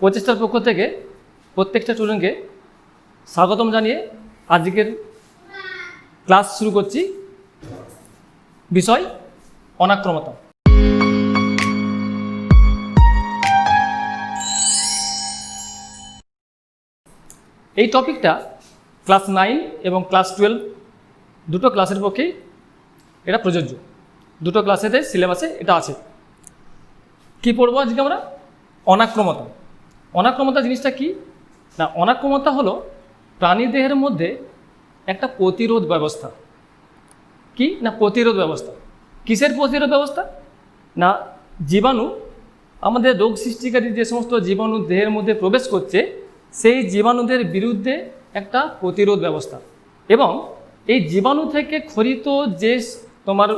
প্রচেষ্টার পক্ষ থেকে প্রত্যেকটা স্টুডেন্টকে স্বাগতম জানিয়ে আজকের ক্লাস শুরু করছি। বিষয় অনাক্রমতা। এই টপিকটা ক্লাস 9 এবং ক্লাস 12 দুটো ক্লাসের পক্ষেই এটা প্রযোজ্য। দুটো ক্লাসেতে সিলেবাসে এটা আছে। কি পড়বো আজকে আমরা? অনাক্রমতা। অনাক্রমতা জিনিসটা কি না, অনাক্রমতা হলো প্রাণীদেহের মধ্যে একটা প্রতিরোধ ব্যবস্থা। কি না, প্রতিরোধ ব্যবস্থা। কিসের প্রতিরোধ ব্যবস্থা না, জীবাণু, আমাদের রোগ সৃষ্টিকারী যে সমস্ত জীবাণু দেহের মধ্যে প্রবেশ করছে সেই জীবাণুদের বিরুদ্ধে একটা প্রতিরোধ ব্যবস্থা। এবং এই জীবাণু থেকে খরিত যে তোমার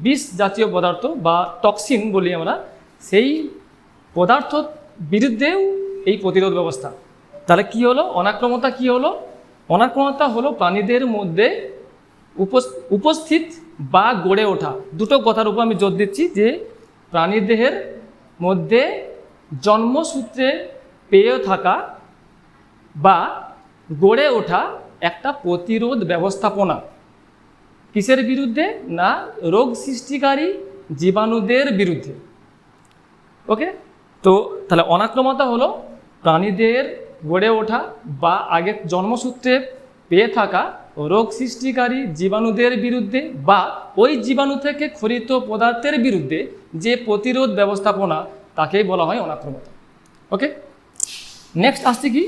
বিষ জাতীয় পদার্থ বা টক্সিন বলি আমরা, সেই পদার্থ বিরুদ্ধেও এই প্রতিরোধ ব্যবস্থা। তাহলে কি হলো অনাক্রমতা? কি হলো অনাক্রমতা? হলো প্রাণীদের মধ্যে উপস্থিত বা গড়ে ওঠা, দুটো কথার উপর আমি জোর দিচ্ছি, যে প্রাণীদেহের মধ্যে জন্মসূত্রে পেয়ে থাকা বা গড়ে ওঠা একটা প্রতিরোধ ব্যবস্থাপনা। কিসের বিরুদ্ধে না, রোগ সৃষ্টিকারী জীবাণুদের বিরুদ্ধে। ওকে, তো তাহলে অনাক্রমতা হলো প্রাণীদের গড়ে ওঠা বা আগে জন্মসূত্রে পেয়ে থাকা রোগ সৃষ্টিকারী জীবাণুদের বিরুদ্ধে বা ওই জীবাণু থেকে খরিত পদার্থের বিরুদ্ধে যে প্রতিরোধ ব্যবস্থাপনা, তাকেই বলা হয় অনাক্রমতা। ওকে, নেক্সট আসছে কি,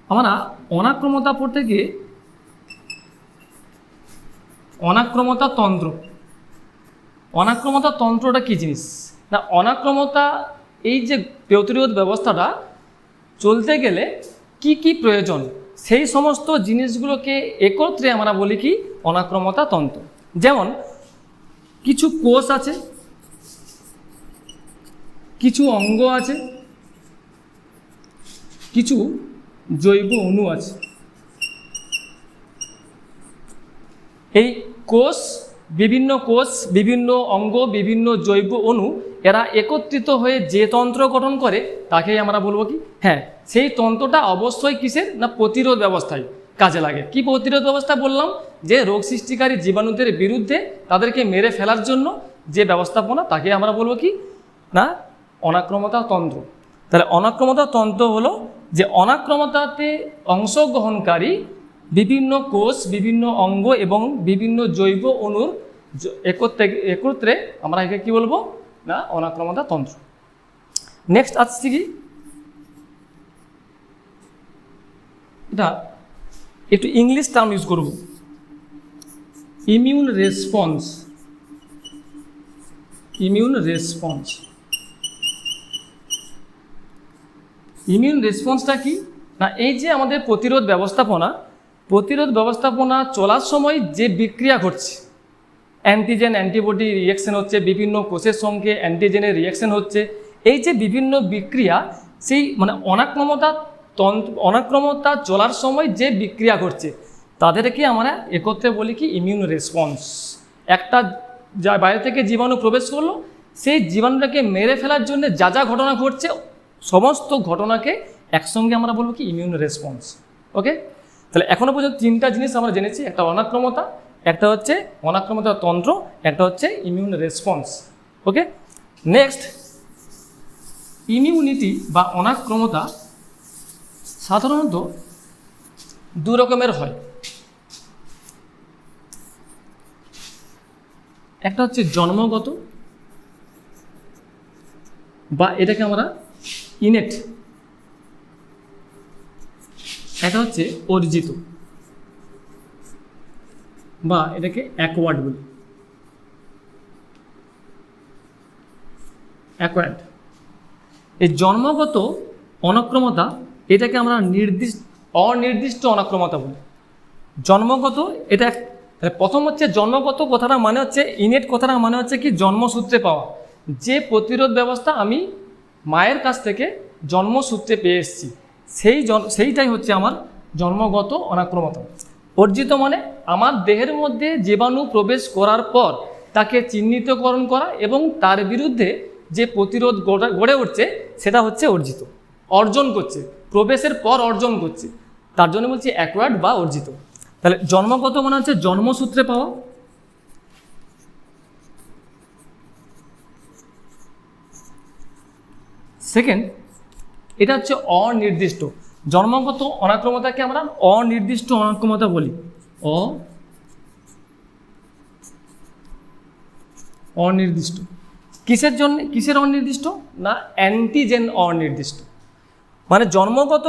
আমরা অনাক্রমতা পড়তে গিয়ে অনাক্রমতা তন্ত্র। অনাক্রমতা তন্ত্রটা কি জিনিস না, অনাক্রমতা এই যে প্রতিরোধ ব্যবস্থাটা চলতে গেলে কি কি প্রয়োজন, সেই সমস্ত জিনিসগুলোকে একত্রে আমরা বলি কি অনাক্রমতা তন্ত্র। যেমন কিছু কোষ আছে, কিছু অঙ্গ আছে, কিছু জৈব অণু আছে। এই কোষ, বিভিন্ন অঙ্গ, বিভিন্ন জৈব অণু, এরা একত্রিত হয়ে যে তন্ত্র গঠন করে তাকেই আমরা বলবো কি, হ্যাঁ, সেই তন্ত্রটা অবশ্যই কিসের না, প্রতিরোধ ব্যবস্থায় কাজে লাগে। কি প্রতিরোধ ব্যবস্থা বললাম? যে রোগ সৃষ্টিকারী জীবাণুদের বিরুদ্ধে তাদেরকে মেরে ফেলার জন্য যে ব্যবস্থাপনা, তাকে আমরা বলবো কি না অনাক্রমতা তন্ত্র। তাহলে অনাক্রমতা তন্ত্র হলো যে অনাক্রমতাতে অংশগ্রহণকারী বিভিন্ন কোষ, বিভিন্ন অঙ্গ এবং বিভিন্ন জৈব অণুর একত্রে আমরা একে কী বলবো না অনাক্রমতা তন্ত্র। নেক্সট আসছে কি, এটা একটু ইংলিশ টার্ম ইউজ করব, immune response. Immune response, immune রেসপন্সটা কি না, এই যে আমাদের প্রতিরোধ ব্যবস্থাপনা চলার সময় যে বিক্রিয়া ঘটছে, অ্যান্টিজেন অ্যান্টিবডি রিয়াকশন হচ্ছে, বিভিন্ন কোষের সঙ্গে অ্যান্টিজেনের রিয়াকশন হচ্ছে, এই যে বিভিন্ন বিক্রিয়া, সেই মানে অনাক্রমতা চলার সময় যে বিক্রিয়া ঘটছে তাদেরকে আমরা একত্রে বলি কি ইমিউন রেসপন্স। একটা যা বাইরে থেকে জীবাণু প্রবেশ করলো, সেই জীবাণুটাকে মেরে ফেলার জন্য যা যা ঘটনা ঘটছে সমস্ত ঘটনাকে একসঙ্গে আমরা বলবো কি ইমিউন রেসপন্স। ওকে, তাহলে এখনো পর্যন্ত তিনটা জিনিস আমরা জেনেছি, একটা অনাক্রমতা, একটা হচ্ছে অনাক্রমতা তন্ত্র, একটা হচ্ছে ইমিউন রেসপন্স। ওকে, নেক্সট, ইমিউনিটি বা অনাক্রমতা সাধারণত দু রকমের হয়। একটা হচ্ছে জন্মগত বা এটাকে আমরা ইনেট, এটা হচ্ছে অর্জিত বা এটাকে অ্যাকোয়ার্ড বলি। অ্যাকোয়ার্ড, এই জন্মগত অনাক্রমতা, এটাকে আমরা অনির্দিষ্ট অনাক্রমতা বলি। জন্মগত, এটা প্রথম হচ্ছে জন্মগত কথাটা মানে হচ্ছে, ইনেট কথাটা মানে হচ্ছে কি জন্মসূত্রে পাওয়া, যে প্রতিরোধ ব্যবস্থা আমি মায়ের কাছ থেকে জন্মসূত্রে পেয়ে এসেছি, সেইটাই হচ্ছে আমার জন্মগত অনাক্রমতা। অর্জিত মানে আমার দেহের মধ্যে জীবাণু প্রবেশ করার পর তাকে চিহ্নিতকরণ করা এবং তার বিরুদ্ধে যে প্রতিরোধ গড়ে উঠছে সেটা হচ্ছে অর্জিত। অর্জন করছে, প্রবেশের পর অর্জন করছে, তার জন্য বলছি অ্যাকোয়ার্ড বা অর্জিত। তাহলে জন্মগত মানে হচ্ছে জন্মসূত্রে পাওয়া, সেকেন্ড এটা হচ্ছে অনির্দিষ্ট। জন্মগত অনাক্রমতাকে আমরা অনির্দিষ্ট অনাক্রমতা বলি, অনির্দিষ্ট। কিসের জন্য, কিসের অনির্দিষ্ট না অ্যান্টিজেন অনির্দিষ্ট। মানে জন্মগত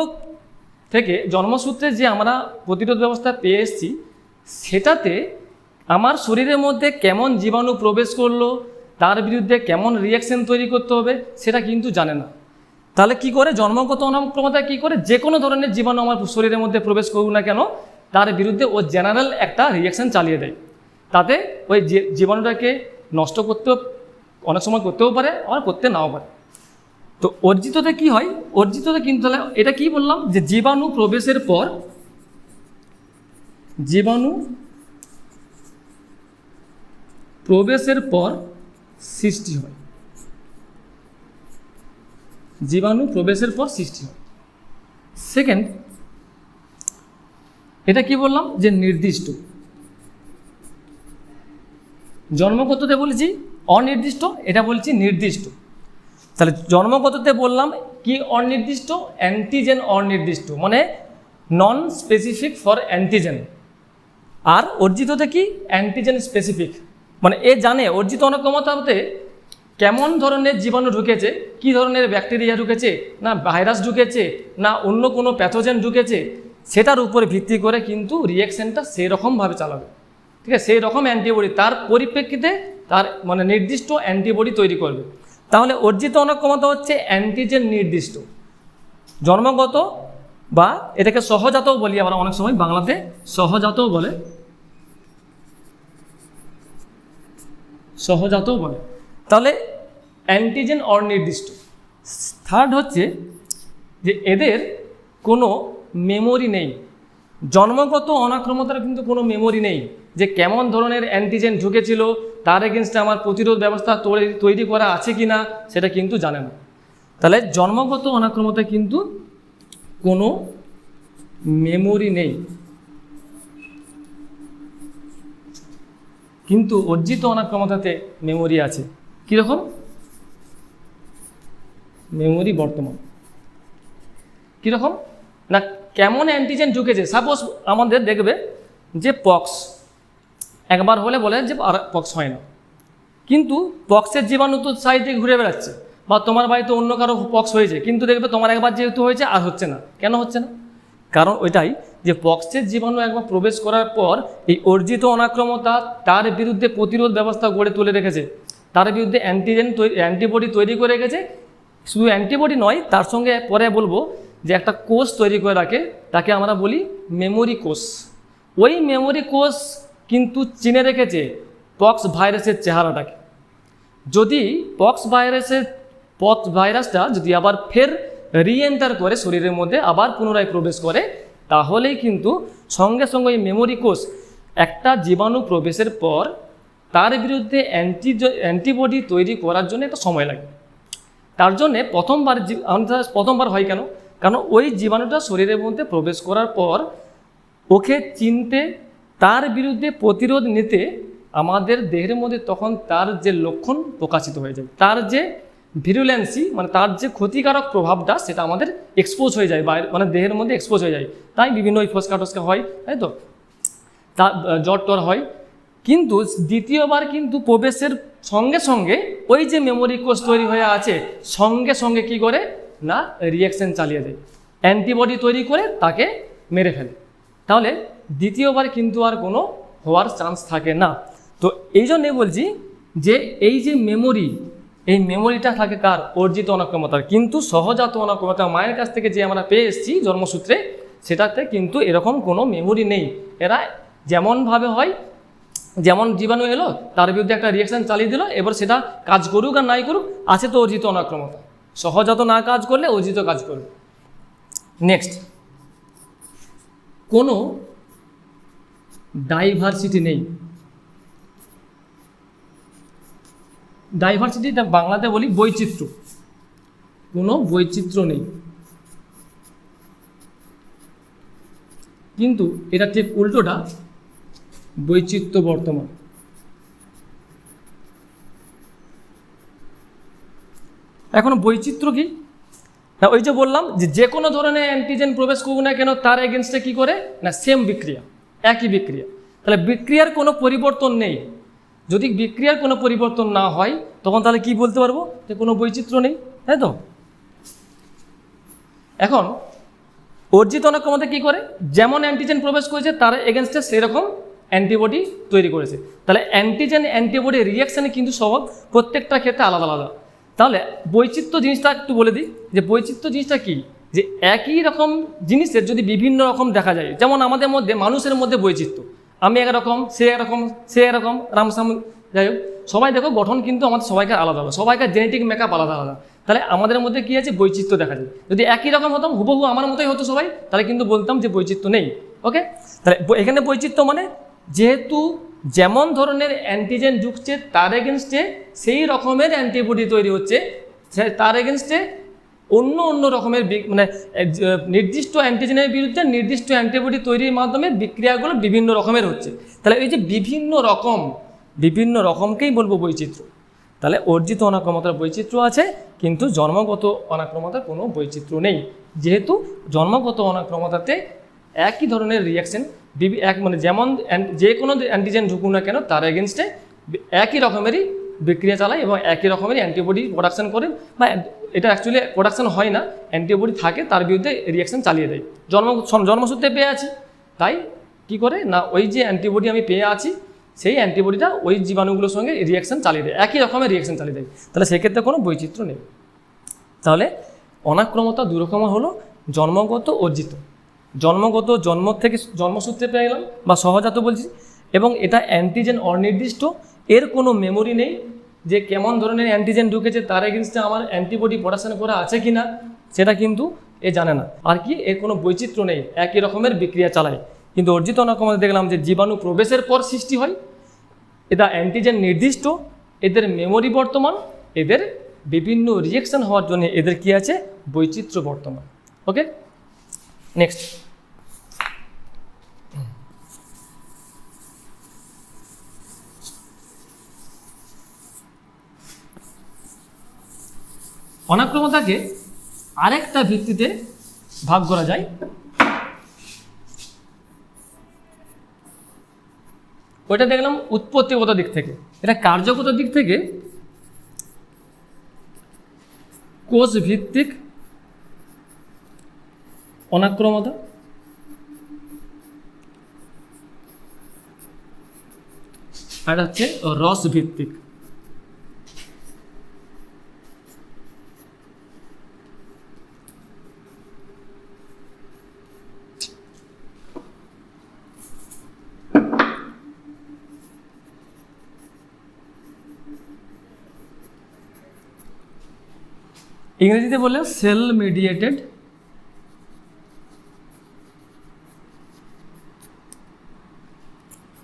থেকে জন্মসূত্রে যে আমরা প্রতিরোধ ব্যবস্থা পেয়ে এসেছি সেটাতে আমার শরীরের মধ্যে কেমন জীবাণু প্রবেশ করলো, তার বিরুদ্ধে কেমন রিয়াকশন তৈরি করতে হবে সেটা কিন্তু জানে না। তাহলে কি করে জন্মগত অনাক্রমতা কি করে, যে কোনো ধরনের জীবাণু আমার শরীরের মধ্যে প্রবেশ করুক না কেন তার বিরুদ্ধে ও জেনারেল একটা রিয়াকশন চালিয়ে দেয়, তাতে ওই জীবাণুটাকে নষ্ট করতেও অনেক সময় করতেও পারে, আবার করতে নাও পারে। তো অর্জিততে কি হয়, অর্জিততে কিন্তু তাহলে এটা কি বললাম যে জীবাণু প্রবেশের পর, জীবাণু প্রবেশের পর সৃষ্টি হয়, জীবাণু প্রবেশের পর সৃষ্টি হয়। সেকেন্ড এটা কি বললাম যে নির্দিষ্ট। জন্মগততে বলেছি অনির্দিষ্ট, এটা বলছি নির্দিষ্ট। তাহলে জন্মগততে বললাম কি অনির্দিষ্ট, অ্যান্টিজেন অনির্দিষ্ট, মানে নন স্পেসিফিক ফর অ্যান্টিজেন। আর অর্জিততে কি অ্যান্টিজেন স্পেসিফিক, মানে এ জানে অর্জিত অনাক্রমতাতে কেমন ধরনের জীবাণু ঢুকেছে, কি ধরনের ব্যাকটেরিয়া ঢুকেছে, না ভাইরাস ঢুকেছে, না অন্য কোনো প্যাথোজেন ঢুকেছে, সেটার উপরে ভিত্তি করে কিন্তু রিয়াকশানটা সেই রকমভাবে চালাবে। ঠিক আছে, সেই রকম অ্যান্টিবডি তার পরিপ্রেক্ষিতে তার মানে নির্দিষ্ট অ্যান্টিবডি তৈরি করবে। তাহলে অর্জিত অনাক্রমতা হচ্ছে অ্যান্টিজেন নির্দিষ্ট। জন্মগত বা এটাকে সহজাতও বলি আমরা অনেক সময়, বাংলাতে সহজাতও বলে, সহজাতও বলে। তাহলে অ্যান্টিজেন অনির্দিষ্ট। থার্ড হচ্ছে যে এদের কোনো মেমোরি নেই। জন্মগত অনাক্রমতার কিন্তু কোনো মেমোরি নেই যে কেমন ধরনের অ্যান্টিজেন ঢুকেছিল, তার এগেনস্টে আমার প্রতিরোধ ব্যবস্থা তৈরি করা আছে কি না সেটা কিন্তু জানে না। তাহলে জন্মগত অনাক্রমতা কিন্তু কোনো মেমোরি নেই, কিন্তু অর্জিত অনাক্রমতাতে মেমোরি আছে। কীরকম মেমোরি বর্তমান, কীরকম না কেমন অ্যান্টিজেন ঢুকেছে। সাপোজ আমাদের দেখবে যে পক্স একবার হলে বলে যে আর পক্স হয় না, কিন্তু পক্সের জীবাণু তো সাইডে ঘুরে বেড়াচ্ছে, বা তোমার বাড়িতে অন্য কারো পক্স হয়েছে, কিন্তু দেখবে তোমার একবার যেহেতু হয়েছে আর হচ্ছে না। কেন হচ্ছে না? কারণ ওইটাই যে পক্সের জীবাণু একবার প্রবেশ করার পর এই অর্জিত অনাক্রমতা তার বিরুদ্ধে প্রতিরোধ ব্যবস্থা গড়ে তুলে রেখেছে, তার বিরুদ্ধে অ্যান্টিবডি তৈরি করে রেখেছে। শুধু অ্যান্টিবডি নয়, তার সঙ্গে পরে বলবো যে একটা কোষ তৈরি করে রাখে, তাকে আমরা বলি মেমোরি কোষ। ওই মেমোরি কোষ কিন্তু চিনে রেখেছে পক্স ভাইরাসের চেহারাটাকে। যদি পক্স ভাইরাসটা যদি আবার ফের রিএন্টার করে শরীরের মধ্যে, আবার পুনরায় প্রবেশ করে, তাহলেই কিন্তু সঙ্গে সঙ্গে ওই মেমোরি কোষ একটা জীবাণু প্রবেশের পর তার বিরুদ্ধে অ্যান্টিবডি তৈরি করার জন্য একটা সময় লাগে। তার জন্যে প্রথমবার হয় কেন? কারণ ওই জীবাণুটা শরীরের মধ্যে প্রবেশ করার পর ওকে চিনতে, তার বিরুদ্ধে প্রতিরোধ নিতে আমাদের দেহের মধ্যে তখন তার যে লক্ষণ প্রকাশিত হয়ে যায়, তার যে ভিরুলেন্সি মানে তার যে ক্ষতিকারক প্রভাবটা সেটা আমাদের এক্সপোজ হয়ে যায়, মানে দেহের মধ্যে এক্সপোজ হয়ে যায়। তাই বিভিন্ন ফোসকা টোসকা হয়, তাই তো, তা জ্বর টর হয়। কিন্তু দ্বিতীয়বার কিন্তু প্রবেশের সঙ্গে সঙ্গে ওই যে মেমোরি কোষ তৈরি হয়ে আছে সঙ্গে সঙ্গে কি করে না রিয়াকশন চালিয়ে দেয়, অ্যান্টিবডি তৈরি করে তাকে মেরে ফেলে। তাহলে দ্বিতীয়বার কিন্তু আর কোনো হওয়ার চান্স থাকে না। তো এই জন্যে বলছি যে এই যে মেমোরি, এই মেমোরিটা থাকে কার? অর্জিত অনাক্রমতার। কিন্তু সহজাত অনাক্রমতা মায়ের কাছ থেকে যে আমরা পেয়ে এসেছি জন্মসূত্রে, সেটাতে কিন্তু এরকম কোনো মেমোরি নেই। এরা যেমনভাবে হয়, যেমন জীবাণু এলো তার বিরুদ্ধে একটা রিয়াকশান চালিয়ে দিল, এবার সেটা কাজ করুক আর নাই করুক, আছে তো অর্জিত অনাক্রমতা। সহজাত না কাজ করলে অর্জিত কাজ করবে। নেক্সট, কোনো ডাইভার্সিটি নেই। ডাইভার্সিটি বাংলাতে বলি বৈচিত্র্য। কোনো বৈচিত্র্য নেই। কিন্তু এটা ঠিক উল্টোটা, বৈচিত্র্য বর্তমান। এখন বৈচিত্র্য কি না, ওই যে বললাম যে কোনো ধরনের অ্যান্টিজেন প্রবেশ করুক না কেন তার এগেনস্টে কি করে না সেম বিক্রিয়া, একই বিক্রিয়া। তাহলে বিক্রিয়ার কোনো পরিবর্তন নেই। যদি বিক্রিয়ার কোনো পরিবর্তন না হয় তখন তাহলে কি বলতে পারবো যে কোনো বৈচিত্র্য নেই, তাই তো। এখন অর্জিত অনাক্রমতা কি করে, যেমন অ্যান্টিজেন প্রবেশ করেছে তার এগেনস্টে সেরকম অ্যান্টিবডি তৈরি করেছে। তাহলে অ্যান্টিজেন অ্যান্টিবডি রিয়াকশানে কিন্তু স্বভাব প্রত্যেকটা ক্ষেত্রে আলাদা আলাদা। তাহলে বৈচিত্র্য জিনিসটা একটু বলে দিই, যে বৈচিত্র্য জিনিসটা কি, যে একই রকম জিনিসের যদি বিভিন্ন রকম দেখা যায়, যেমন আমাদের মধ্যে মানুষের মধ্যে বৈচিত্র্য, আমি একরকম, সে একরকম, সে এরকম, রামসাম, যাই হোক সবাই দেখো গঠন কিন্তু আমাদের সবাইকার আলাদা আলাদা, সবাইকার জেনেটিক মেকআপ আলাদা আলাদা। তাহলে আমাদের মধ্যে কী আছে, বৈচিত্র্য দেখা যায়। যদি একই রকম হতাম, হুবহু আমার মতোই হতো সবাই, তাহলে কিন্তু বলতাম যে বৈচিত্র্য নেই। ওকে, তাহলে এখানে বৈচিত্র্য মানে যেহেতু যেমন ধরনের অ্যান্টিজেন ঢুকছে তার এগেনস্টে সেই রকমের অ্যান্টিবডি তৈরি হচ্ছে, তার এগেনস্টে অন্য অন্য রকমের মানে নির্দিষ্ট অ্যান্টিজেনের বিরুদ্ধে নির্দিষ্ট অ্যান্টিবডি তৈরির মাধ্যমে বিক্রিয়াগুলো বিভিন্ন রকমের হচ্ছে। তাহলে এই যে বিভিন্ন রকমকেই বলবো বৈচিত্র্য। তাহলে অর্জিত অনাক্রমতার বৈচিত্র্য আছে, কিন্তু জন্মগত অনাক্রমতার কোনো বৈচিত্র্য নেই, যেহেতু জন্মগত অনাক্রমতাতে একই ধরনের রিয়াকশন মানে যেমন যে কোনো অ্যান্টিজেন ঢুকুক না কেন তার এগেনস্টে একই রকমেরই বিক্রিয়া চালায় এবং একই রকমেরই অ্যান্টিবডি প্রোডাকশন করে, বা এটা অ্যাকচুয়ালি প্রোডাকশন হয় না, অ্যান্টিবডি থাকে তার বিরুদ্ধে রিয়াকশন চালিয়ে দেয়। জন্মসূত্রে পেয়ে আছি, তাই কি করে না ওই যে অ্যান্টিবডি আমি পেয়ে আছি সেই অ্যান্টিবডিটা ওই জীবাণুগুলোর সঙ্গে রিয়াকশন চালিয়ে দেয়, একই রকমের রিয়াকশন চালিয়ে দেয়। তাহলে সেক্ষেত্রে কোনো বৈচিত্র্য নেই। তাহলে অনাক্রমতা দু রকমের হলো, জন্মগত, অর্জিত। জন্মগত জন্ম থেকে জন্মসূত্রে পেয়ে গেলাম বা সহজাত বলছি, এবং এটা অ্যান্টিজেন অনির্দিষ্ট, এর কোনো মেমোরি নেই যে কেমন ধরনের অ্যান্টিজেন ঢুকেছে তার এগেনস্টে আমার অ্যান্টিবডি প্রোডাকশন করা আছে কি না, সেটা কিন্তু এ জানে না। আর কি, এর কোনো বৈচিত্র্য নেই, একই রকমের বিক্রিয়া চালায়। কিন্তু অর্জিত অনাক্রমতা দেখলাম যে জীবাণু প্রবেশের পর সৃষ্টি হয়, এটা অ্যান্টিজেন নির্দিষ্ট, এদের মেমোরি বর্তমান, এদের বিভিন্ন রিয়াকশন হওয়ার জন্য এদের কি আছে, বৈচিত্র্য বর্তমান। ওকে, নেক্সট। অনাক্রমতাকে আরেকটা ভিত্তিতে ভাগ করা যায়, ওইটা দেখলাম উৎপত্তিগত দিক থেকে। এটা কার্যগত দিক থেকে কোষ ভিত্তিক অনাক্রমতা, আর হচ্ছে রস ভিত্তিক। ইংরেজিতে বললে সেল মিডিয়েটেড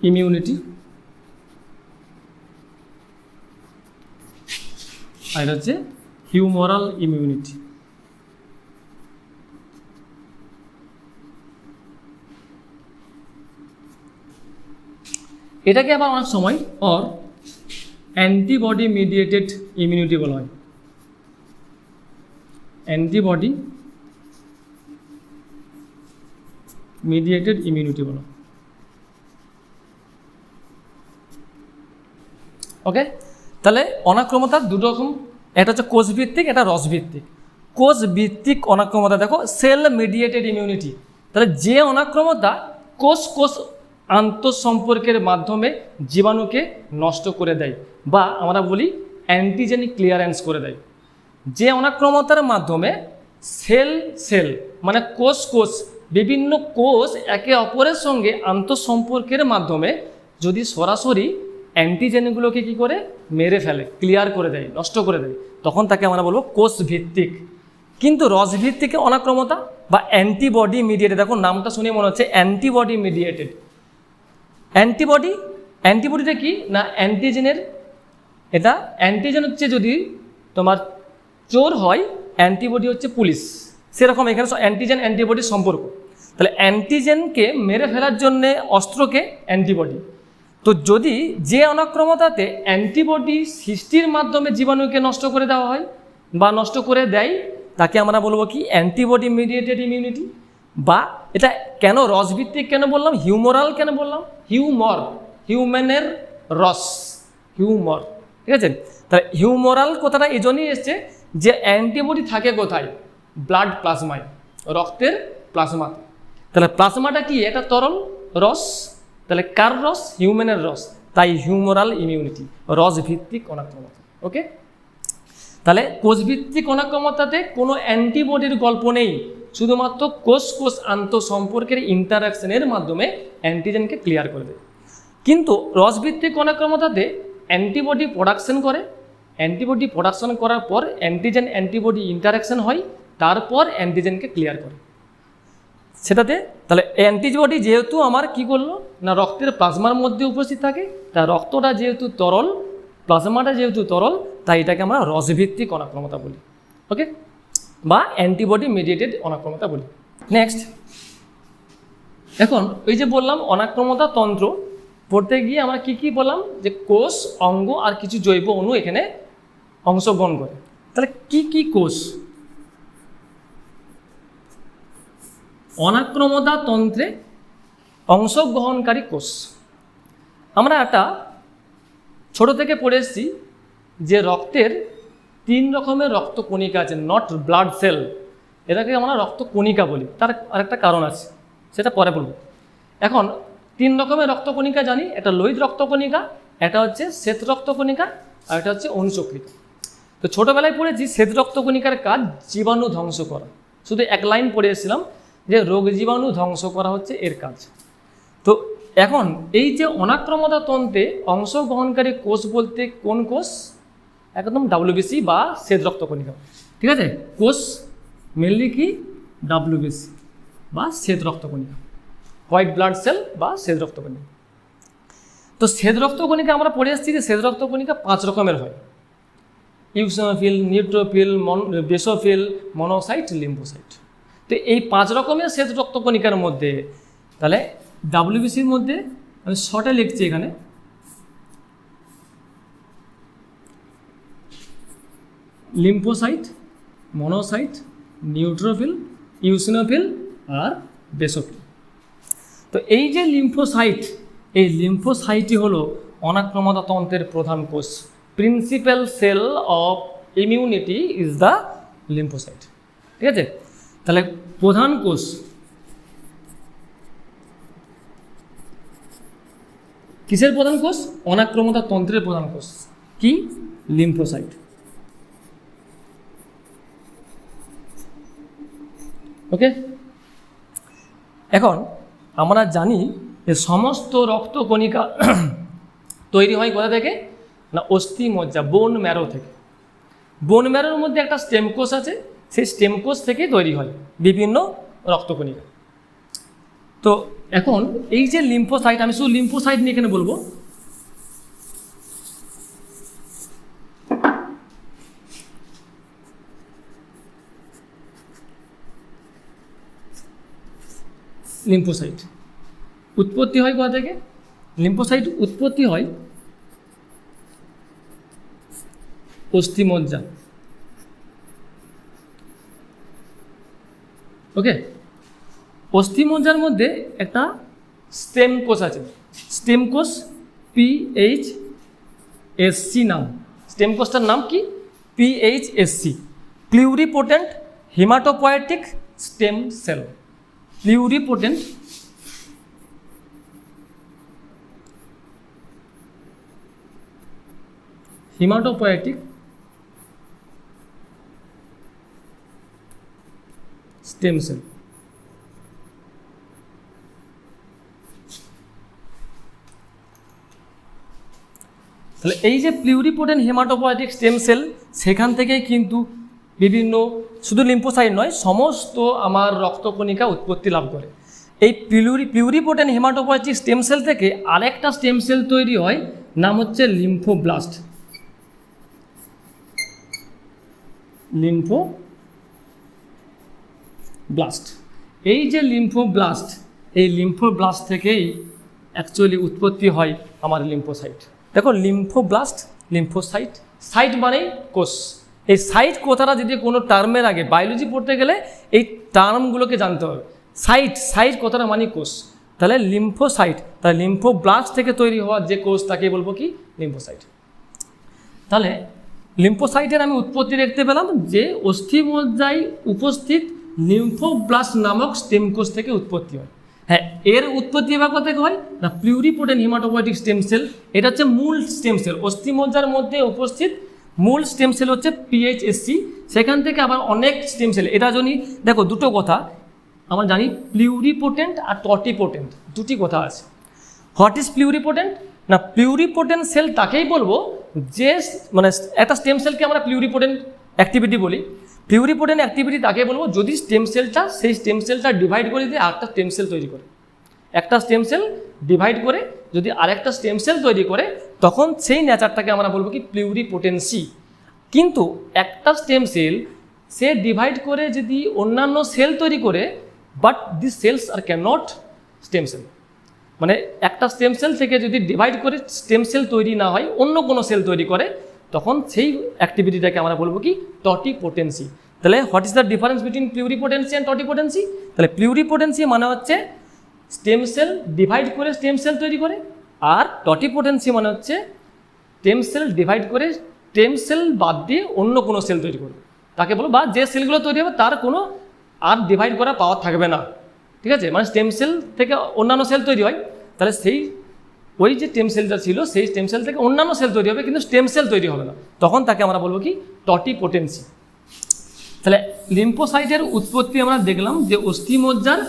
ইমিউনিটি, আর হচ্ছে হিউমোরাল ইমিউনিটি। এটাকে আবার অনেক সময় অ্যান্টিবডি মিডিয়েটেড ইমিউনিটি বলা হয়। অ্যান্টিবডি মিডিয়েটেড ইমিউনিটি বলা। ওকে, তাহলে অনাক্রমতার দুটো রকম, একটা হচ্ছে কোষ ভিত্তিক, এটা রস ভিত্তিক। কোষ ভিত্তিক অনাক্রমতা দেখো সেল মিডিয়েটেড ইমিউনিটি, তাহলে যে অনাক্রমতা কোষ আন্তঃসম্পর্কের মাধ্যমে জীবাণুকে নষ্ট করে দেয়, বা আমরা বলি অ্যান্টিজেনিক ক্লিয়ারেন্স করে দেয়। যে অনাক্রমতার মাধ্যমে সেল মানে কোষ বিভিন্ন কোষ একে অপরের সঙ্গে আন্তঃসম্পর্কের মাধ্যমে যদি সরাসরি অ্যান্টিজেনগুলোকে কী করে মেরে ফেলে, ক্লিয়ার করে দেয়, নষ্ট করে দেয়, তখন তাকে আমরা বলবো কোষ ভিত্তিক। কিন্তু রস ভিত্তিক অনাক্রমতা বা অ্যান্টিবডি মিডিয়েটেড, দেখো নামটা শুনে মনে হচ্ছে অ্যান্টিবডি মিডিয়েটেড। অ্যান্টিবডিটা কি না অ্যান্টিজেনের, এটা অ্যান্টিজেন হচ্ছে যদি তোমার চোর হয়, অ্যান্টিবডি হচ্ছে পুলিশ, সেরকম এখানে অ্যান্টিজেন অ্যান্টিবডির সম্পর্ক। তাহলে অ্যান্টিজেনকে মেরে ফেলার জন্যে অস্ত্রকে অ্যান্টিবডি। তো যদি যে অনাক্রমতাতে অ্যান্টিবডি সৃষ্টির মাধ্যমে জীবাণুকে নষ্ট করে দেওয়া হয় বা নষ্ট করে দেয়, তাকে আমরা বলবো কি অ্যান্টিবডি মিডিয়েটেড ইমিউনিটি। বা এটা কেন রসভিত্তিক কেন বললাম, হিউমোরাল কেন বললাম, হিউম্যানের রস, হিউমর, ঠিক আছে। তাহলে হিউমোরাল কথাটা এই জন্যই এসছে যে অ্যান্টিবডি থাকে কোথায়, ব্লাড প্লাজমায়, রক্তের প্লাজমাতে। তাহলে প্লাজমাটা কি, একটা তরল রস, তাহলে কার রস, হিউম্যানের রস, তাই হিউমোরাল ইমিউনিটি, রস ভিত্তিক অনাক্রমতা। ওকে, তাহলে কোষভিত্তিক অনাক্রমতাতে কোনো অ্যান্টিবডির গল্প নেই, শুধুমাত্র কোষ কোষ আন্তঃসম্পর্কের ইন্টারাকশনের মাধ্যমে অ্যান্টিজেনকে ক্লিয়ার করে দেয়। কিন্তু রসভিত্তিক অনাক্রমতাতে অ্যান্টিবডি প্রোডাকশন করে, অ্যান্টিবডি প্রোডাকশন করার পর অ্যান্টিজেন অ্যান্টিবডি ইন্টারাকশন হয়, তারপর অ্যান্টিজেনকে ক্লিয়ার করে সেটাতে। তাহলে অ্যান্টিবডি যেহেতু আমার কি করলো না রক্তের প্লাজমার মধ্যে উপস্থিত থাকে, তা রক্তটা যেহেতু তরল, প্লাজমাটা যেহেতু তরল, তাই এটাকে আমরা রসভিত্তিক অনাক্রমতা বলি। ওকে, বা অ্যান্টিবডি মিডিয়েটেড অনাক্রমতা বলি। নেক্সট, এখন ওই যে বললাম অনাক্রমতা তন্ত্র পড়তে গিয়ে আমরা কি বললাম, যে কোষ, অঙ্গ আর কিছু জৈব অণু এখানে অংশগ্রহণ করে। তাহলে কি কোষ অনাক্রমতা তন্ত্রে অংশগ্রহণকারী কোষ? আমরা একটা ছোট থেকে পড়ে এসেছি যে রক্তের 3 রকমের রক্তকণিকা আছে, নট ব্লাড সেল, এটাকে আমরা রক্তকণিকা বলি। তার আরেকটা কারণ আছে, সেটা পরে বলব। এখন 3 রকমের রক্তকণিকা জানি, একটা লোহিত রক্তকণিকা, একটা হচ্ছে শ্বেত রক্তকণিকা, আর একটা হচ্ছে অনুচক্রিকা। তো ছোটোবেলায় পড়েছি শ্বেত রক্তকণিকার কাজ জীবাণু ধ্বংস করা, শুধু এক লাইন পড়ে এসেছিলাম যে রোগ জীবাণু ধ্বংস করা হচ্ছে এর কাজ। তো এখন এই যে অনাক্রমতা তন্ত্রে অংশগ্রহণকারী কোষ বলতে কোন কোষ, একদম ডাব্লিউবিসি বা শ্বেত রক্তকণিকা, ঠিক আছে। কোষ মেনলি কি ডাব্লিউবিসি বা শ্বেত রক্তকণিকা, হোয়াইট ব্লাড সেল বা শ্বেত রক্তকণিকা। তো শ্বেত রক্তকণিকা আমরা পড়ে এসেছি যে শ্বেত রক্তকণিকা 5 রকমের হয়, eosinophil, neutrophil, basophil, monocyte, lymphocyte. তো এই 5 রকমের শ্বেত রক্তকণিকার মধ্যে, তাহলে ডাব্লিউবিসির মধ্যে আমি শর্টে লিখছি এখানে, লিম্ফোসাইট, মনোসাইট, নিউট্রোফিল, ইউসিনোফিল আর বেসোফিল। তো এই যে লিম্ফোসাইট, এই লিম্ফোসাইটই হলো অনাক্রমতা তন্ত্রের প্রধান কোষ। Principal cell of immunity is the lymphocyte, ঠিক আছে। তাহলে প্রধান কোষ, কিসের প্রধান কোষ, অনাক্রমতা তন্ত্রের প্রধান কোষ কি, লিম্ফোসাইট। ওকে, এখন আমরা জানি যে সমস্ত রক্তকণিকা তৈরি হয় কোথা থেকে না, অস্থি মজ্জা, বোন ম্যারো থেকে। বোন ম্যারোর মধ্যে একটা স্টেম কোষ আছে, সেই স্টেম কোষ থেকে তৈরি হয় বিভিন্ন রক্তকণিকা। তো এখন এই যে লিম্ফোসাইট, আমি শুধু লিম্ফোসাইট নিয়ে এখানে বলবো। লিম্ফোসাইট উৎপত্তি হয় কোথা থেকে, লিম্ফোসাইট উৎপত্তি হয় অস্থিমজ্জা। ওকে, অস্থিমজ্জার মধ্যে একটা স্টেম কোষ আছে, স্টেম কোষ PHSC নাম, স্টেম কোষটার নাম কি, PHSC, pluripotent haematopoietic stem cell. Pluripotent haematopoietic stem cell. তাহলে এই যে প্লিউরিপোটেন্ট হেমাটোপয়েটিক স্টেম সেল, সেখান থেকেই কিন্তু বিভিন্ন, শুধু লিম্ফোসাইট নয়, সমস্ত আমার রক্তকণিকা উৎপত্তি লাভ করে। এই প্লিউরিপোটেন্ট হেমাটোপয়েটিক স্টেম সেল থেকে আরেকটা স্টেম সেল তৈরি হয়, নাম হচ্ছে লিম্ফোব্লাস্ট। লিম্ফোব্লাস্ট এই যে লিম্ফোব্লাস্ট, এই লিম্ফোব্লাস্ট থেকেই অ্যাকচুয়ালি উৎপত্তি হয় আমার লিম্ফোসাইট। দেখো লিম্ফোব্লাস্ট, লিম্ফোসাইট, সাইট মানে কোষ। এই সাইট কথাটা যদি কোনো টার্মের আগে বায়োলজি পড়তে গেলে এই টার্মগুলোকে জানতে হবে। সাইট, সাইট কথাটা মানে কোষ, তাহলে লিম্ফোসাইট, তাহলে লিম্ফোব্লাস্ট থেকে তৈরি হওয়া যে কোষ তাকে বলবো কি লিম্ফোসাইট। তাহলে লিম্ফোসাইটের আমি উৎপত্তি দেখতে পেলাম যে অস্থিমজ্জায় উপস্থিত লিম্ফোব্লাস্ট নামক স্টেম কোষ থেকে উৎপত্তি হয়। হ্যাঁ, এর উৎপত্তি এবার কোথা থেকে হয় না, প্লিউরিপোটেন্ট হিমাটোপয়েটিক স্টেম সেল, এটা হচ্ছে মূল স্টেম সেল। অস্থিমজ্জার মধ্যে উপস্থিত মূল স্টেম সেল হচ্ছে পিএইচএসসি, সেখান থেকে আবার অনেক স্টেম সেল। এটা যদি দেখো দুটো কথা আমরা জানি, প্লিউরিপোটেন্ট আর টটিপোটেন্ট, দুটি কথা আছে। হোয়াট ইজ প্লিউরিপোটেন্ট না, প্লিউরিপোটেন্ট সেল তাকেই বলবো যে মানে একটা স্টেম সেলকে আমরা প্লিউরিপোটেন্ট অ্যাক্টিভিটি বলি। প্লিউরিপোটেন্ট অ্যাক্টিভিটি তাকে বলবো যদি স্টেম সেলটা, সেই স্টেম সেলটা ডিভাইড করে দিয়ে আরেকটা স্টেম সেল তৈরি করে। একটা স্টেম সেল ডিভাইড করে যদি আরেকটা স্টেম সেল তৈরি করে, তখন সেই নেচারটাকে আমরা বলবো কি প্লিউরিপোটেন্সি। কিন্তু একটা স্টেম সেল সে ডিভাইড করে যদি অন্যান্য সেল তৈরি করে, but this cells are cannot stem cell, মানে একটা স্টেম সেল থেকে যদি ডিভাইড করে স্টেম সেল তৈরি না হয়, অন্য কোনো সেল তৈরি করে, তখন সেই অ্যাক্টিভিটিটাকে আমরা বলবো কি টটিপোটেন্সি। তাহলে what is the difference between pluripotency and totipotency? তাহলে প্লিউরিপোটেন্সি মানে হচ্ছে স্টেম সেল ডিভাইড করে স্টেম সেল তৈরি করে, আর টটিপোটেন্সি মানে হচ্ছে স্টেম সেল ডিভাইড করে স্টেম সেল বাদ দিয়ে অন্য কোনো সেল তৈরি করবে, তাকে বলবো, বা যে সেলগুলো তৈরি হবে তার কোনো আর ডিভাইড করা পাওয়ার থাকবে না। ঠিক আছে, মানে স্টেম সেল থেকে অন্যান্য সেল তৈরি হয়, তাহলে সেই ওই যে স্টেম সেলটা ছিল সেই স্টেম সেল থেকে অন্যান্য সেল তৈরি হবে, কিন্তু স্টেম সেল তৈরি হবে না, তখন তাকে আমরা বলবো কি টটিপোটেন্সি। তাহলে লিম্ফোসাইটের উৎপত্তি আমরা দেখলাম যে অস্থিমজ্জার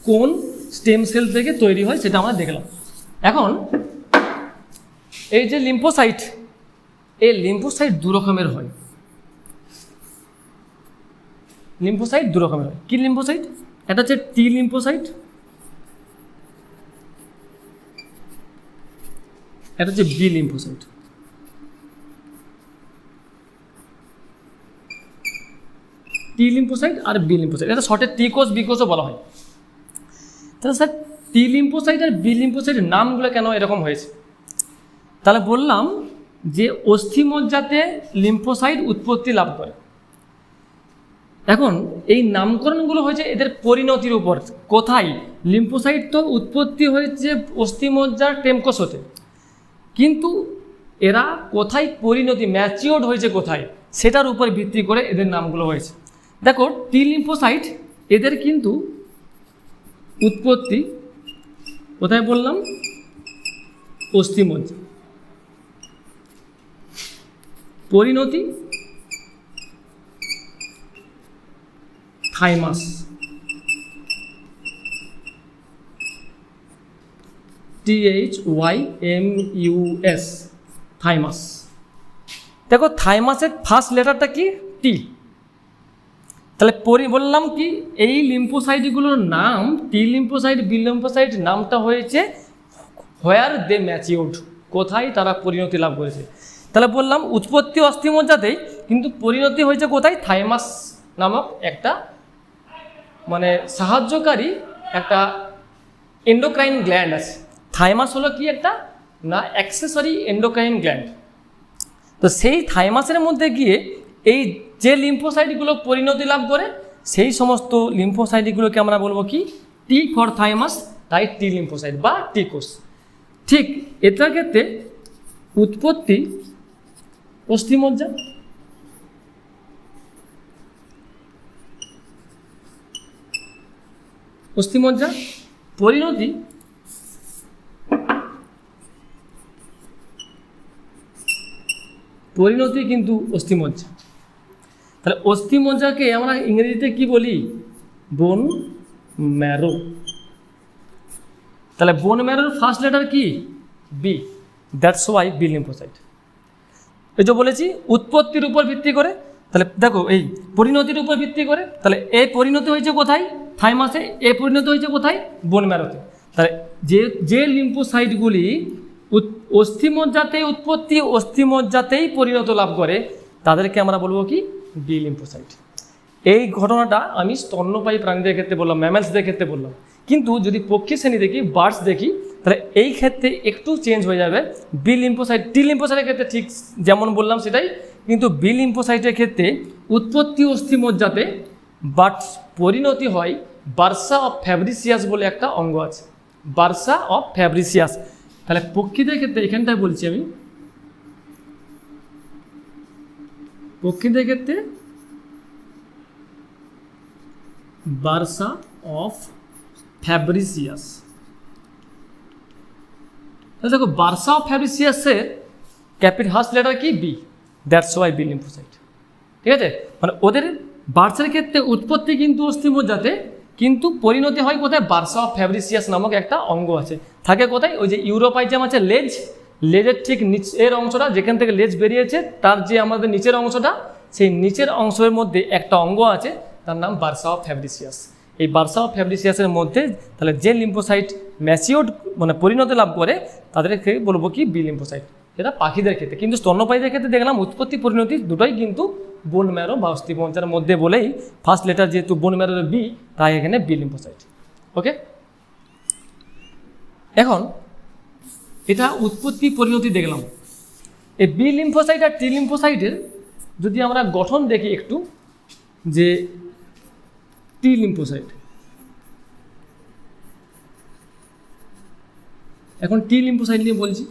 কোন স্টেম সেল থেকে তৈরি হয় সেটা আমরা দেখলাম। এখন এই যে লিম্ফোসাইট, এই লিম্ফোসাইট দু রকমের হয়। লিম্ফোসাইট দু রকমের হয়। কি লিম্ফোসাইট? এটা হচ্ছে টি লিম্ফোসাইট, এটা হচ্ছে বি লিম্ফোসাইট। টি লিম্ফোসাইট আর বি লিম্ফোসাইট, এটা শর্টে টি কোষ বি কোষও বলা হয়। তাহলে স্যার টি লিম্ফোসাইট আর বি লিম্ফোসাইটের নামগুলো কেন এরকম হয়েছে? তাহলে বললাম যে অস্থিমজ্জাতে লিম্ফোসাইট উৎপত্তি লাভ করে। এখন এই নামকরণগুলো হয়েছে এদের পরিণতির উপর। কোথায় লিম্ফোসাইট তো উৎপত্তি হয়েছে অস্থিমজ্জার টেমকোষ হতে, কিন্তু এরা কোথায় পরিণতি ম্যাচিওর্ড হয়েছে কোথায়, সেটার উপর ভিত্তি করে এদের নামগুলো হয়েছে। দেখো টি লিম্ফোসাইট এদের কিন্তু উৎপত্তি কোথায় বললাম, অস্থিমজ্জা, পরিণতি থাইমাস, THYMUS, থাইমাস। দেখো থাইমাসের ফার্স্ট লেটারটা কি? টি। তাহলে বললাম কি এই লিম্ফোসাইটগুলোর নাম টি লিম্ফোসাইট বি লিম্ফোসাইট নামটা হয়েছে হোয়ার দে ম্যাচিওর্ড, কোথায় তারা পরিণতি লাভ করেছে। তাহলে বললাম উৎপত্তি অস্থিমজ্জাতেই, কিন্তু পরিণতি হয়েছে কোথায়? থাইমাস নামক একটা মানে সাহায্যকারী একটা এন্ডোক্রাইন গ্ল্যান্ড আছে। থাইমাস হলো কি একটা না অ্যাক্সেসরি এন্ডোক্রাইন গ্ল্যান্ড। তো সেই থাইমাসের মধ্যে গিয়ে এই যে লিম্ফোসাইটগুলো পরিণতি লাভ করে, সেই সমস্ত লিম্ফোসাইটগুলোকে আমরা বলবো কি টি ফর থাইমাস, তাই টি লিম্ফোসাইট বা টি কোষ। ঠিক এটার ক্ষেত্রে উৎপত্তি অস্থিমজ্জা, অস্থিমজ্জা, পরিণতি কিন্তু অস্থিমজ্জা। তাহলে অস্থিমজ্জাকে আমরা ইংরেজিতে কি বলি? বোন ম্যারো। তাহলে বোন ম্যারোর ফার্স্ট লেটার কি? B, that's why B lymphocyte. এই যে বলেছি উৎপত্তির উপর ভিত্তি করে, তাহলে দেখো এই পরিণতির উপর ভিত্তি করে, তাহলে এই পরিণতি হয়েছে কোথায়? থাইমাসে। এই পরিণতি হয়েছে কোথায়? বোন ম্যারোতে। তাহলে যে লিম্ফোসাইটগুলি অস্থিমজ্জাতেই উৎপত্তি, অস্থিমজ্জাতেই পরিণত লাভ করে, তাদেরকে আমরা বলবো কি বি লিম্ফোসাইট। এই ঘটনাটা আমি স্তন্যপায়ী প্রাণীদের ক্ষেত্রে বললাম, ম্যামেলসদের ক্ষেত্রে বললাম। কিন্তু যদি পক্ষী শ্রেণী দেখি, বার্ডস দেখি, তাহলে এই ক্ষেত্রে একটু চেঞ্জ হয়ে যাবে। বি লিম্ফোসাইট, টি লিম্ফোসাইটের ক্ষেত্রে ঠিক যেমন বললাম সেটাই, কিন্তু বি লিম্ফোসাইটের ক্ষেত্রে উৎপত্তি অস্থিমজ্জাতে বাট পরিণতি হয় বার্সা অফ ফ্যাব্রিসিয়াস বলে একটা অঙ্গ আছে, বার্সা অফ ফ্যাব্রিসিয়াস। তাহলে পক্ষীদের ক্ষেত্রে এখানটায় বলছি আমি, পক্ষীদের ক্ষেত্রে বার্সা অফ ফ্যাব্রিসিয়াস। দেখো বার্সা অফ ফ্যাব্রিসিয়াসের ফার্স্ট লেটার কি? B, that's why B lymphocyte. ঠিক আছে, মানে ওদের বার্সের ক্ষেত্রে উৎপত্তি কিন্তু অস্থিমজ্জাতে, কিন্তু পরিণতি হয় কোথায়? বার্সা অফ ফ্যাব্রিসিয়াস নামক একটা অঙ্গ আছে, থাকে কোথায়? ওই যে ইউরোপাইজাম আছে লেজ, লেজের ঠিক নিচের অংশটা, যেখান থেকে লেজ বেরিয়েছে তার যে আমাদের নিচের অংশটা, সেই নিচের অংশের মধ্যে একটা অঙ্গ আছে, তার নাম বার্সা অফ ফ্যাব্রিসিয়াস। এই বার্সা অফ ফ্যাব্রিসিয়াসের মধ্যে তাহলে যে লিম্ফোসাইট ম্যাচিওর্ড মানে পরিণতি লাভ করে তাদেরকে বলবো কি? B lymphocyte. এটা পাখিদের ক্ষেত্রে, কিন্তু স্তন্যপায়ীদের ক্ষেত্রে দেখলাম উৎপত্তি পরিণতি দুটোই কিন্তু বোন ম্যারো বা অস্থিমজ্জার মধ্যে বলেই ফার্স্ট লেটার যেহেতু বোন ম্যারোর বি, তাই এখানে বি লিম্ফোসাইট। ওকে, এখন এটা উৎপত্তি পরিণতি দেখলাম। এই বি লিম্ফোসাইট আর টি লিম্ফোসাইটের যদি আমরা গঠন দেখি একটু, যে টি লিম্ফোসাইট, এখন টি লিম্ফোসাইট নিয়ে বলছি।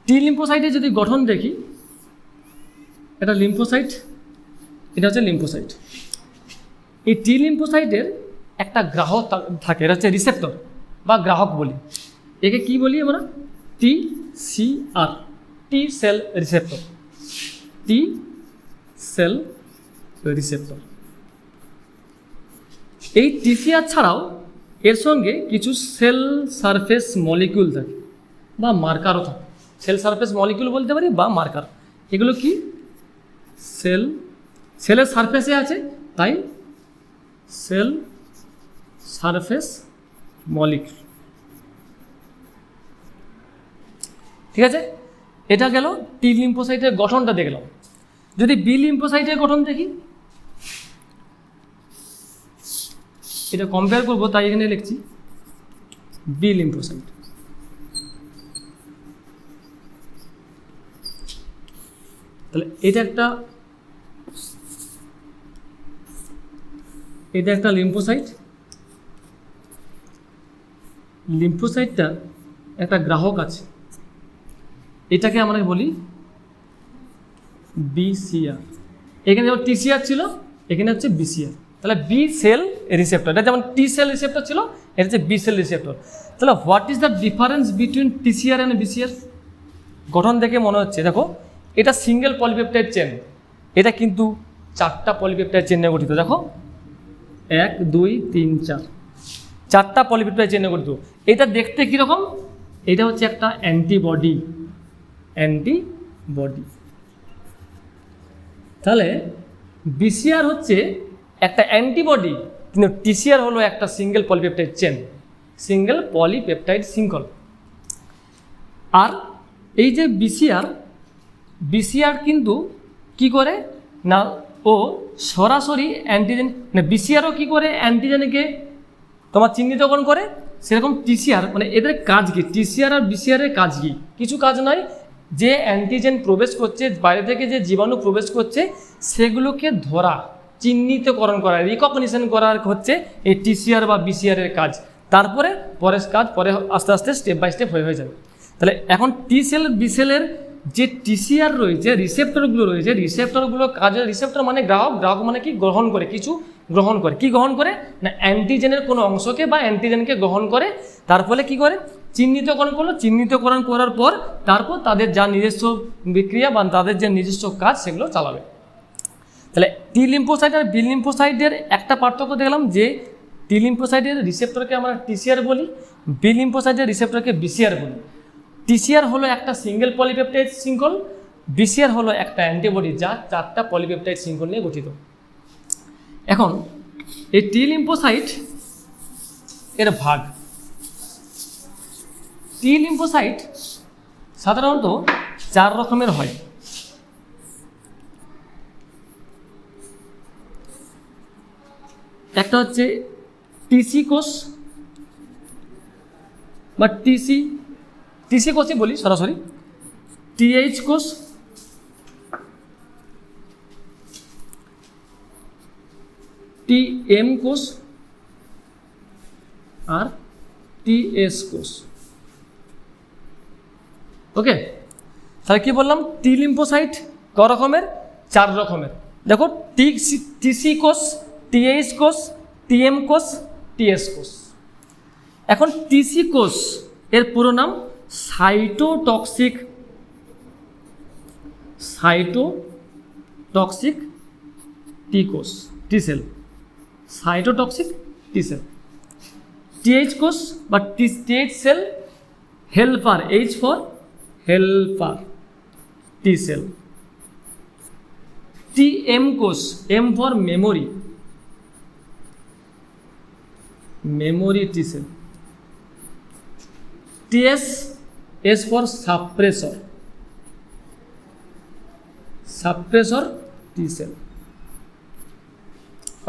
টি লিম্ফোসাইটের যদি গঠন দেখি, এটা লিম্ফোসাইট, এটা হচ্ছে লিম্ফোসাইট। এই টি লিম্ফোসাইটের একটা গ্রাহক থাকে, এটা হচ্ছে রিসেপ্টর বা গ্রাহক বলি। একে কি বলি আমরা? T C R, T cell receptor, T cell receptor. এই টিসিআর ছাড়াও এর সঙ্গে কিছু সেল সারফেস মলিকিউল থাকে বা মার্কারও থাকে। সেল সারফেস মলিকিউল বলতে পারি বা মার্কার। এগুলো কি? সেলের সারফেসে আছে, তাই সেল সারফেস মলিকিউল। ঠিক আছে, এটা গেল টি লিম্ফোসাইটের গঠনটা দেখলাম। যদি বি লিম্ফোসাইটের গঠন দেখি, এটা কম্পেয়ার করবো, তাই এখানে লিখছি বি লিম্ফোসাইট। তাহলে এটা একটা লিম্ফোসাইট। লিম্ফোসাইটটার একটা গ্রাহক আছে, এটাকে আমরা বলি বিসিআর। এখানে যেমন টিসিআর ছিল, এখানে হচ্ছে বিসিআর। তাহলে বি সেল রিসেপ্টর, এটা যেমন টি সেল রিসেপ্টর ছিল, এটা হচ্ছে বি সেল রিসেপ্টর। তাহলে what is the difference between TCR and BCR? গঠন দেখে মনে হচ্ছে, দেখো এটা সিঙ্গেল পলিপেপটাইড চেন, এটা কিন্তু 4টা পলিপেপটাইড চেন নিয়ে গঠিত। দেখো 1 2 3 4, 4টা পলিপেপটাইড চেন নিয়ে গঠিত। এটা দেখতে কীরকম? এটা হচ্ছে একটা অ্যান্টিবডি। তাহলে বিসিআর হচ্ছে একটা অ্যান্টিবডি, কিন্তু টিসিআর হলো একটা single polypeptide chain, single polypeptide শৃঙ্খল। আর এই যে বিসিআর কিন্তু কি করে না, ও সরাসরি অ্যান্টিজেন, মানে বিসিআরও কি করে অ্যান্টিজেনকে তোমার চিহ্নিতকরণ করে, সেরকম টিসিআর মানে এদের কাজ কি? টিসিআর আর বিসিআরের কাজ কি? কিছু কাজ নয়, যে অ্যান্টিজেন প্রবেশ করছে বাইরে থেকে, যে জীবাণু প্রবেশ করছে, সেগুলোকে ধরা, চিহ্নিতকরণ করা, রিকগনিশন করার হচ্ছে এই টিসিআর বা বিসিআরের কাজ। তারপরে পরের কাজ পরে আস্তে আস্তে স্টেপ বাই স্টেপ হয়ে যাবে। তাহলে এখন টি সেল বি সেলের যে টিসিআর রয়েছে, রিসেপ্টরগুলো রয়েছে, রিসেপ্টরগুলো কাজে, রিসেপ্টর মানে গ্রাহক, গ্রাহক মানে কি? গ্রহণ করে, কিছু গ্রহণ করে। কি গ্রহণ করে না? অ্যান্টিজেনের কোনো অংশকে বা অ্যান্টিজেনকে গ্রহণ করে, তার ফলে কী করে? চিহ্নিতকরণ করলো। চিহ্নিতকরণ করার পর তারপর তাদের যা নিজস্ব বিক্রিয়া বা তাদের যে নিজস্ব কাজ, সেগুলো চালাবে। তাহলে টি লিম্ফোসাইট আর বি লিম্ফোসাইটের একটা পার্থক্য দেখলাম, যে টি লিম্ফোসাইটের রিসেপ্টরকে আমরা টিসিআর বলি, বি লিম্ফোসাইটের রিসেপ্টরকে বিসিআর বলি। টিসিআর হলো একটা সিঙ্গেল পলিপেপটাইড শৃঙ্খল, বিসিআর হলো একটা অ্যান্টিবডি যা 4টা পলিপেপটাইড শৃঙ্খল নিয়ে গঠিত। এখন এই টি লিম্ফোসাইট এর ভাগ, টি লিম্ফোসাইট সাধারণত 4 রকমের হয়। একটা হচ্ছে টিসি কোষ বা টিসি কোষই বলি সরাসরি, টিএইচ কোষ, টিএম কোষ আর টিএস কোষ। ওকে, তাহলে কি বললাম, টি লিম্ফোসাইট ক রকমের, 4 রকমের। দেখো টিসি কোষ, টিএইচ কোষ, টিএম কোষ, টিএস কোষ। এখন টিসি কোষ এর পুরো নাম সাইটোটক্সিক টি কোষ, T cell, cytotoxic T cell. TH কোষ বা TH cell, helper, H for helper T cell. TM কোষ, M for memory, memory T cell. TS, S for suppressor, suppressor T cell.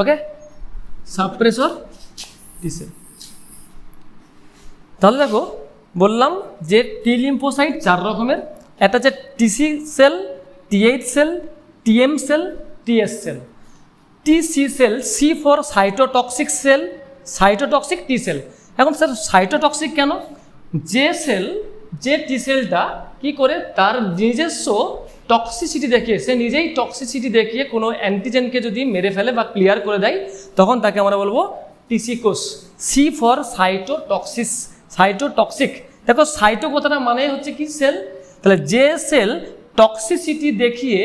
Okay, suppressor T cell. তাহলে দেখো বললাম যে টি lymphocyte 4 রকমের, একটা হচ্ছে TC cell, TH cell, TM cell, TS cell. TC cell, C for cytotoxic cell, cytotoxic T cell. এখন sir cytotoxic কেন? যে টি সেলটা কী করে তার নিজস্ব টক্সিসিটি দেখিয়ে, সে নিজেই টক্সিসিটি দেখিয়ে কোনো অ্যান্টিজেনকে যদি মেরে ফেলে বা ক্লিয়ার করে দেয়, তখন তাকে আমরা বলবো টিসি কোষ। C for cytotoxic. দেখো সাইটো কথাটা মানে হচ্ছে কি, সেল। তাহলে যে সেল টক্সিসিটি দেখিয়ে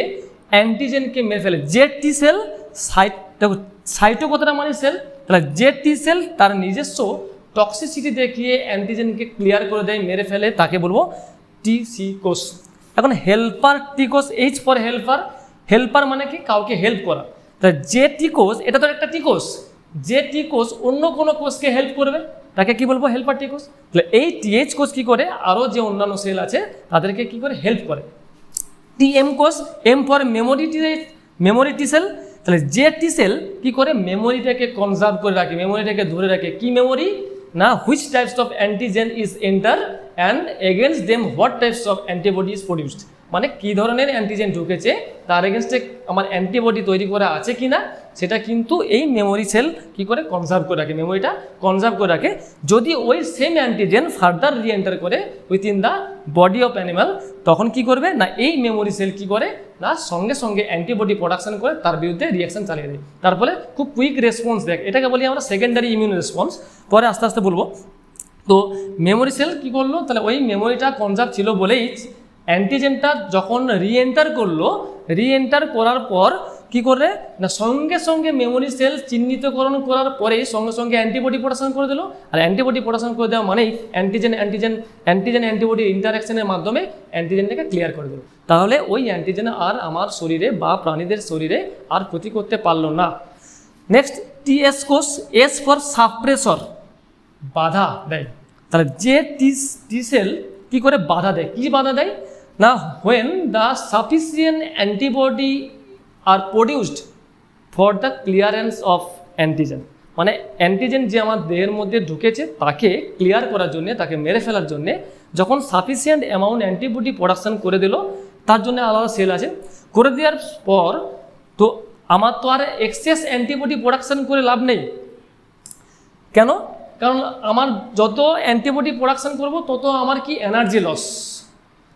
অ্যান্টিজেনকে মেরে ফেলে, যে টি সেল, দেখো সাইটো কথাটা মানে সেল, তাহলে যে টি সেল তার নিজস্ব টক্সিসিটি দেখিয়ে অ্যান্টিজেনকে ক্লিয়ার করে দেয়, মেরে ফেলে, তাকে বলবো টিসি কোষ। এখন হেল্পার টি কোষ, এইচ ফর হেল্পার। হেল্পার মানে কি, কাউকে হেল্প করা। তাহলে যে টি কোষ, এটা তো একটা টি কোষ, যে টি কোষ অন্য কোনো কোষকে হেল্প করবে তাকে কি বলবো, হেল্পার টি কোষ। তাহলে এই টিএইচ কোষ কি করে আরও যে অন্যান্য সেল আছে তাদেরকে কি করে হেল্প করে। টিএম কোষ, M for memory T cell. তাহলে যে টি সেল কি করে মেমোরিটাকে কনজার্ভ করে রাখে, মেমোরিটাকে ধরে রাখে। কি মেমোরি না, which types of antigen is enter and against them what types of antibody is produced. মানে কী ধরনের অ্যান্টিজেন ঢুকেছে, তার এগেনস্টে আমার অ্যান্টিবডি তৈরি করা আছে কি না, সেটা কিন্তু এই মেমোরি সেল কি করে কনজার্ভ করে রাখে, মেমোরিটা কনজার্ভ করে রাখে। যদি ওই সেম অ্যান্টিজেন ফার্দার রিএন্টার করে within the body of animal, তখন কি করবে না, এই মেমোরি সেল কি করে না, সঙ্গে সঙ্গে অ্যান্টিবডি প্রোডাকশন করে তার বিরুদ্ধে রিয়াকশন চালিয়ে দেয়। তার ফলে খুব কুইক রেসপন্স দেয়, এটাকে বলি আমরা সেকেন্ডারি ইমিউন রেসপন্স। পরে আস্তে আস্তে বলবো। তো মেমোরি সেল কী করলো, তাহলে ওই মেমোরিটা কনজার্ভ ছিল বলেই অ্যান্টিজেনটা যখন রিএন্টার করার পর কি করে না, সঙ্গে সঙ্গে মেমোরি সেল চিহ্নিতকরণ করার পরেই সঙ্গে সঙ্গে অ্যান্টিবডি প্রোডাকশন করে দিল। আর অ্যান্টিবডি প্রোডাকশন করে দেওয়া মানেই অ্যান্টিবডি ইন্টারাকশনের মাধ্যমে অ্যান্টিজেনটাকে ক্লিয়ার করে দিল। তাহলে ওই অ্যান্টিজেন আর আমার শরীরে বা প্রাণীদের শরীরে আর ক্ষতি করতে পারলো না। নেক্সট টিএস কোষ, এস ফর সাপ্রেসর, বাধা দেয়। তাহলে যে টি সেল কী করে বাধা দেয়, কী বাধা দেয় না, when the sufficient antibody are produced for the clearance of antigen. মানে অ্যান্টিজেন যে আমার দেহের মধ্যে ঢুকেছে তাকে ক্লিয়ার করার জন্যে, তাকে মেরে ফেলার জন্যে যখন সাফিসিয়েন্ট অ্যামাউন্ট অ্যান্টিবডি প্রোডাকশন করে দিল, তার জন্য আলাদা সেল আছে। করে দেওয়ার পর তো আমার তো আর এক্সেস অ্যান্টিবডি প্রোডাকশন করে লাভ নেই। কেন? কারণ আমার যত অ্যান্টিবডি প্রোডাকশন করব তত আমার কি এনার্জি লস,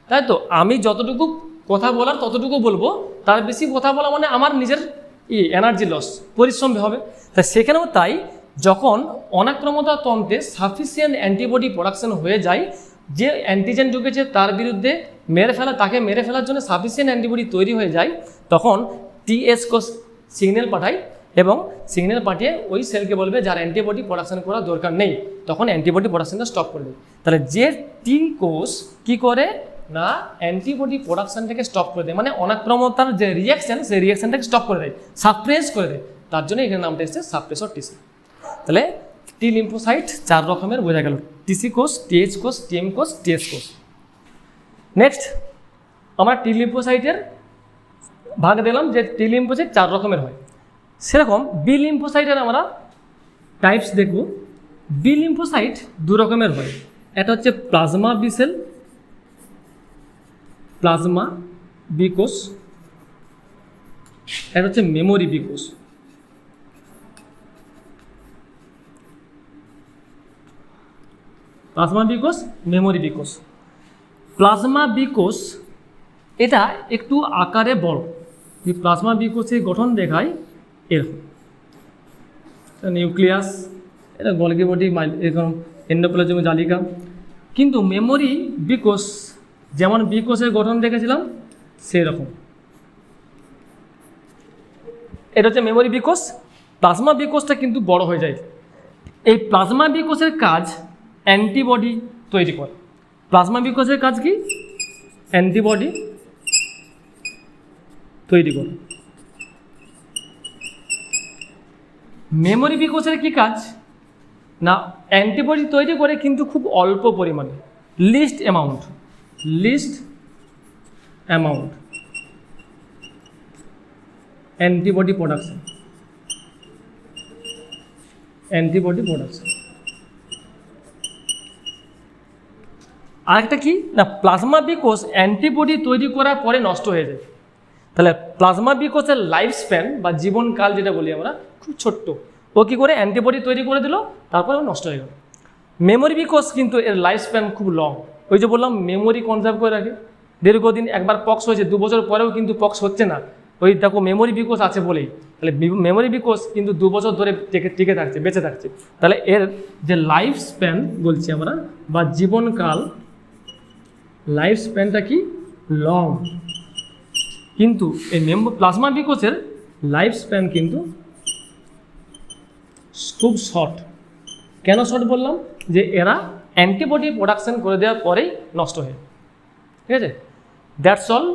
তাই তো। আমি যতটুকু কথা বলার ততটুকু বলবো, তার বেশি কথা বলা মানে আমার নিজের এনার্জি লস, পরিশ্রম হবে। তাই সেখানেও তাই, যখন অনাক্রমতা তন্ত্রে সাফিসিয়েন্ট অ্যান্টিবডি প্রোডাকশন হয়ে যায়, যে অ্যান্টিজেন ঢুকেছে তার বিরুদ্ধে তাকে মেরে ফেলার জন্য সাফিসিয়েন্ট অ্যান্টিবডি তৈরি হয়ে যায়, তখন টিএস কোষ সিগন্যাল পাঠায় এবং সিগন্যাল পাঠিয়ে ওই সেলকে বলবে যার অ্যান্টিবডি প্রোডাকশন করার দরকার নেই, তখন অ্যান্টিবডি প্রোডাকশনটা স্টপ করে দেয়। তাহলে যে টি কোষ কী করে না, অ্যান্টিবডি প্রোডাকশনটাকে স্টপ করে দেয়, মানে অনাক্রমতার যে রিয়াকশান, সেই রিয়াকশানটাকে স্টপ করে দেয়, সাপ্রেস করে দেয়। তার জন্য এখানে নামটা এসেছে সাপ্রেসর টিসি। তাহলে টি লিম্ফোসাইট 4 রকমের বোঝা গেল, টিসি কোষ, টিএইচ কোষ, টিএম কোষ, টিএস কোষ। নেক্সট আমরা টি লিম্ফোসাইটের ভাগ দিলাম যে টি লিম্ফোসাইট 4 রকমের হয়। সেরকম বি লিম্ফোসাইটের আমরা টাইপস দেখব। বি লিম্ফোসাইট দু রকমের হয়, একটা হচ্ছে plasma B cell, plasma B কোষ, এটা হচ্ছে মেমোরি বি কোষ। প্লাজমা বি কোষ, মেমোরি বি কোষ। প্লাজমা বি কোষ এটা একটু আকারে বড়। এই প্লাজমা বি কোষের গঠন দেখায় এরকম, নিউক্লিয়াস, এটা গলগি বডি, এরকম এন্ডোপ্লাজম জালিকা। কিন্তু মেমোরি বি কোষ যেমন বি কোষের গঠন দেখেছিলাম সেরকম, এটা হচ্ছে মেমোরি বি কোষ। প্লাজমা বি কোষটা কিন্তু বড় হয়ে যায়। এই প্লাজমা বি কোষের কাজ অ্যান্টিবডি তৈরি করে। প্লাজমা বি কোষের কাজ কি? অ্যান্টিবডি তৈরি করে। মেমোরি বি কোষের কি কাজ? না, অ্যান্টিবডি তৈরি করে কিন্তু খুব অল্প পরিমাণে, লিস্ট অ্যামাউন্ট অ্যান্টিবডি প্রোডাকশন। আরেকটা কি না, প্লাজমা বি কোষ অ্যান্টিবডি তৈরি করার পরে নষ্ট হয়ে যায়। তাহলে প্লাজমা বি কোষের লাইফ স্প্যান বা জীবনকাল যেটা বলি আমরা খুব ছোট্ট। ও কী করে অ্যান্টিবডি তৈরি করে দিল, তারপরে নষ্ট হয়ে গেল। মেমোরি বি কোষ কিন্তু এর লাইফ স্প্যান খুব লং। ওই যে বললাম মেমোরি কনজার্ভ করে রাখে দীর্ঘদিন। একবার পক্স হয়েছে 2 বছর পরেও কিন্তু পক্স হচ্ছে না, ওই দেখো মেমোরি বি কোষ আছে বলেই। তাহলে মেমোরি বি কোষ কিন্তু 2 বছর ধরে টিকে থাকছে, বেঁচে থাকছে। তাহলে এর যে লাইফ স্প্যান বলছি আমরা বা জীবনকাল, লাইফ স্প্যানটা কি লং। কিন্তু এই প্লাজমা বি কোষের লাইফ স্প্যান কিন্তু খুব শর্ট। কেন শর্ট বললাম? যে এরা অ্যান্টিবডি প্রোডাকশন করে দেওয়ার পরেই নষ্ট হয়। ঠিক আছে, that's all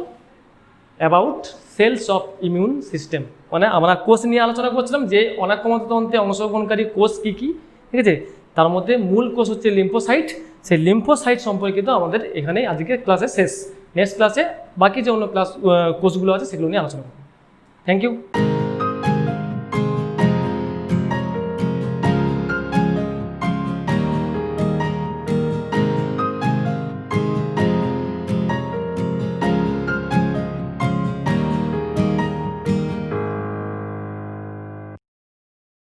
about cells of immune system. মানে আমরা কোষ নিয়ে আলোচনা করছিলাম যে অনেক ক্ষমতাতন্ত্রে অংশগ্রহণকারী কোষ কী কী। ঠিক আছে, তার মধ্যে মূল কোষ হচ্ছে লিম্ফোসাইট। সেই লিম্ফোসাইট সম্পর্কিত আমাদের এখানে আজকের ক্লাসে শেষ। নেক্সট ক্লাসে বাকি যে অন্য কোষগুলো আছে সেগুলো নিয়ে আলোচনা করব। Thank you.